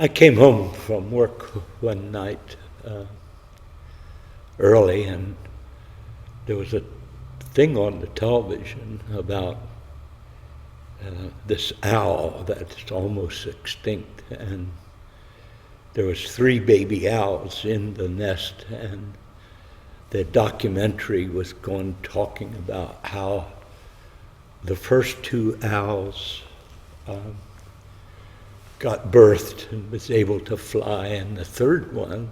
I came home from work one night early, and there was a thing on the television about this owl that's almost extinct, and there was 3 baby owls in the nest, and the documentary was talking about how the first 2 owls got birthed and was able to fly, and the 3rd one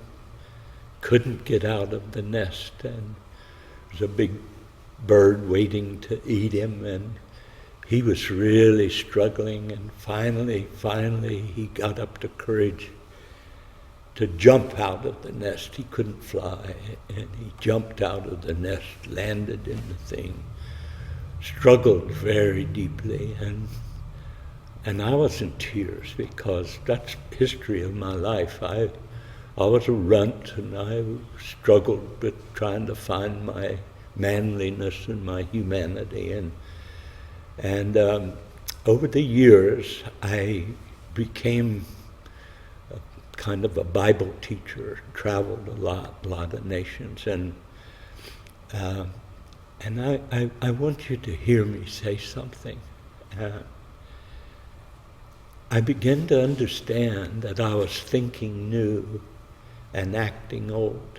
couldn't get out of the nest, and there was a big bird waiting to eat him, and he was really struggling, and finally he got up the courage to jump out of the nest. He couldn't fly, and he jumped out of the nest, landed in the thing, struggled very deeply, and I was in tears, because that's history of my life. I was a runt, and I struggled with trying to find my manliness and my humanity, and over the years I became kind of a Bible teacher, traveled a lot of nations, and I want you to hear me say something. I began to understand that I was thinking new and acting old.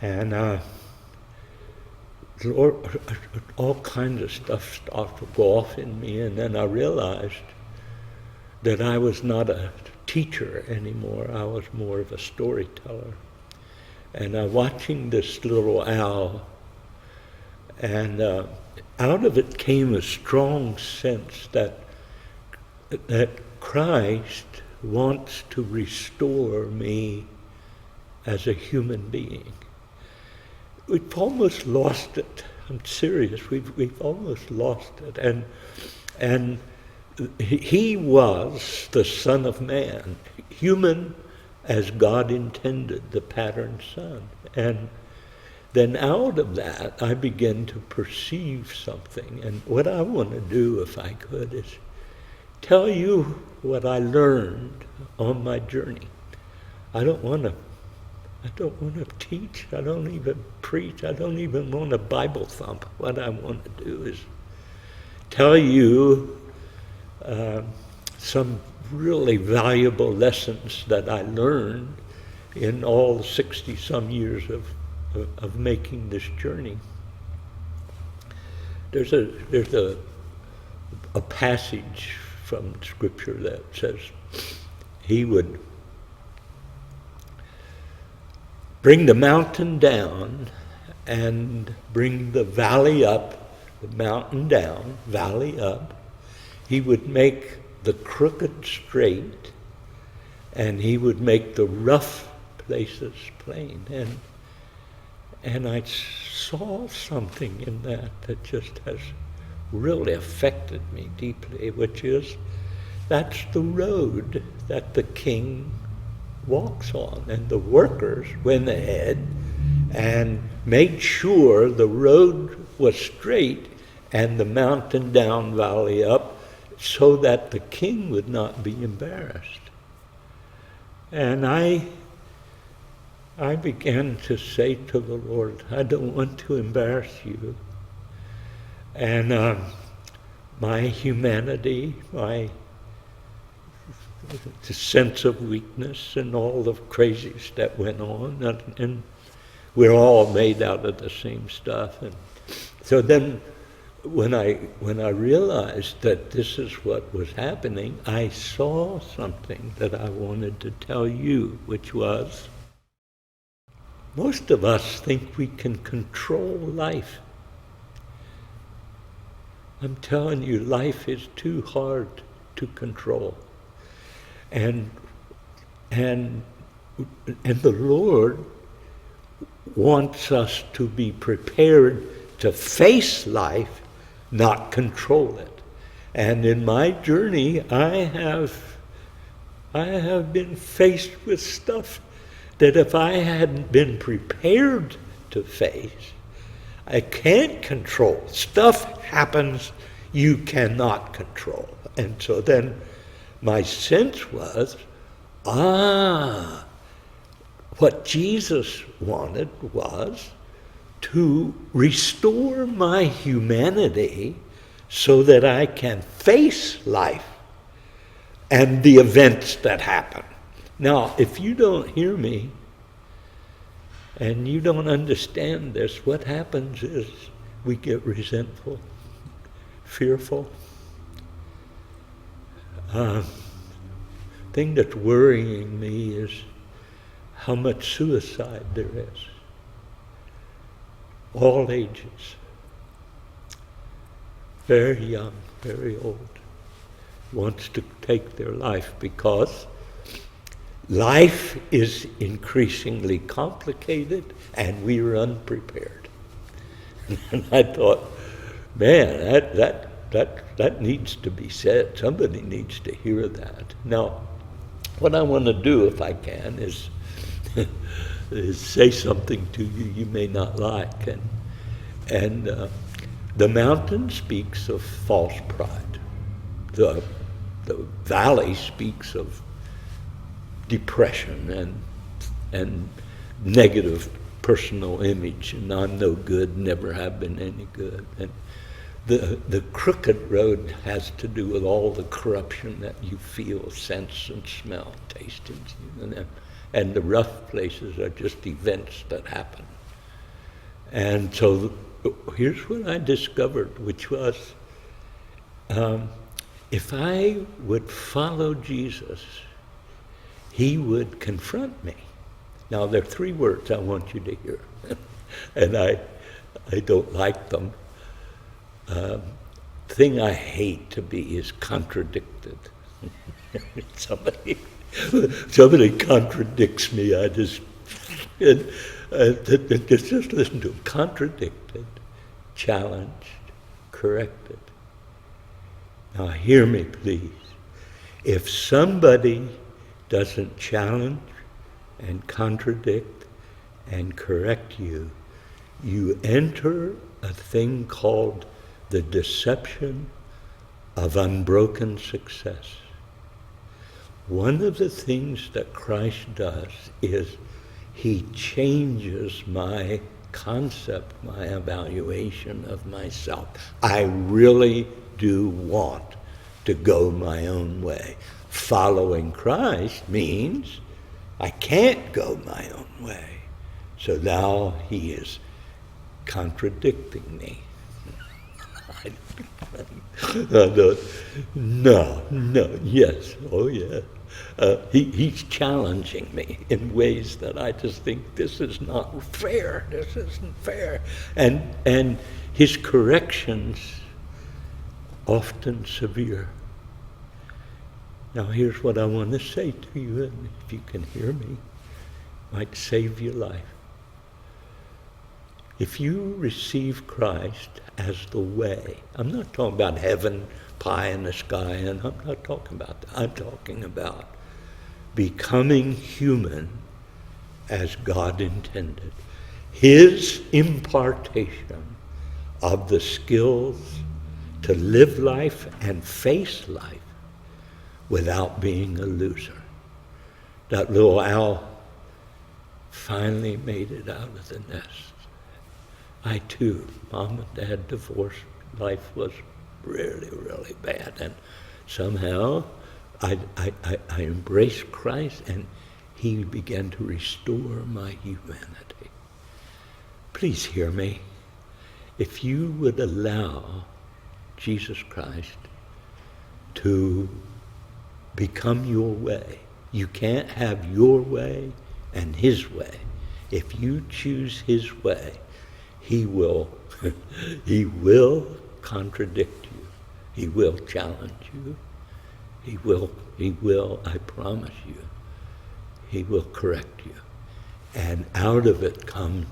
And all kinds of stuff started to go off in me, and then I realized that I was not a teacher anymore. I was more of a storyteller. And watching this little owl, and out of it came a strong sense that Christ wants to restore me as a human being. We've almost lost it. I'm serious. We've almost lost it. And he was the Son of Man, human as God intended, the pattern Son. And then out of that, I began to perceive something. And what I want to do, if I could, is tell you what I learned on my journey. I don't want to teach. I don't even preach. I don't even want to Bible thump. What I want to do is tell you some really valuable lessons that I learned in all 60-some years of making this journey. There's a passage from Scripture that says he would bring the mountain down and bring the valley up, the mountain down, valley up. He would make the crooked straight, and he would make the rough places plain. And I saw something in that just has really affected me deeply, which is that's the road that the king walks on, and the workers went ahead and made sure the road was straight and the mountain down, valley up, so that the king would not be embarrassed. And I began to say to the Lord, I don't want to embarrass you. And my humanity, my sense of weakness, and all the craziness that went on, and we're all made out of the same stuff. And so then, when I realized that this is what was happening, I saw something that I wanted to tell you, which was, most of us think we can control life. I'm telling you, life is too hard to control. And the Lord wants us to be prepared to face life, not control it. And in my journey, I have been faced with stuff that if I hadn't been prepared to face, I can't control. Stuff happens you cannot control. And so then my sense was, what Jesus wanted was to restore my humanity so that I can face life and the events that happen. Now, if you don't hear me and you don't understand this, what happens is we get resentful, fearful. Thing that's worrying me is how much suicide there is. All ages. Very young, very old. Wants to take their life because life is increasingly complicated and we are unprepared. And I thought, man, that needs to be said. Somebody needs to hear that. Now, what I want to do, if I can, is say something to you you may not like. And the mountain speaks of false pride. The valley speaks of depression and negative personal image, and I'm no good, never have been any good. And the crooked road has to do with all the corruption that you feel, sense and smell, taste and see. And the rough places are just events that happen. And so here's what I discovered, which was, if I would follow Jesus, he would confront me. Now, there are 3 words I want you to hear, and I don't like them. Thing I hate to be is contradicted. Somebody contradicts me, I just listen to them. Contradicted, challenged, corrected. Now hear me, please. If somebody doesn't challenge and contradict and correct you, you enter a thing called the deception of unbroken success. One of the things that Christ does is he changes my concept, my evaluation of myself. I really do want to go my own way. Following Christ means I can't go my own way. So now he is contradicting me. No, yes, oh yeah. He's challenging me in ways that I just think this is not fair. This isn't fair. And his corrections often severe. Now here's what I want to say to you, and if you can hear me, might save your life. If you receive Christ as the way, I'm not talking about heaven, pie in the sky, and I'm not talking about that. I'm talking about becoming human as God intended. His impartation of the skills to live life and face life without being a loser. That little owl finally made it out of the nest. I too, Mom and Dad divorced. Life was really, really bad. And somehow I embraced Christ and he began to restore my humanity. Please hear me. If you would allow Jesus Christ to become your way, you can't have your way and his way. If you choose his way, he will contradict you. He will challenge you. He will, I promise you, he will correct you. And out of it comes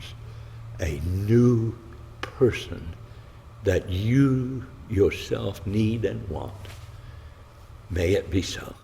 a new person that you yourself need and want. May it be so.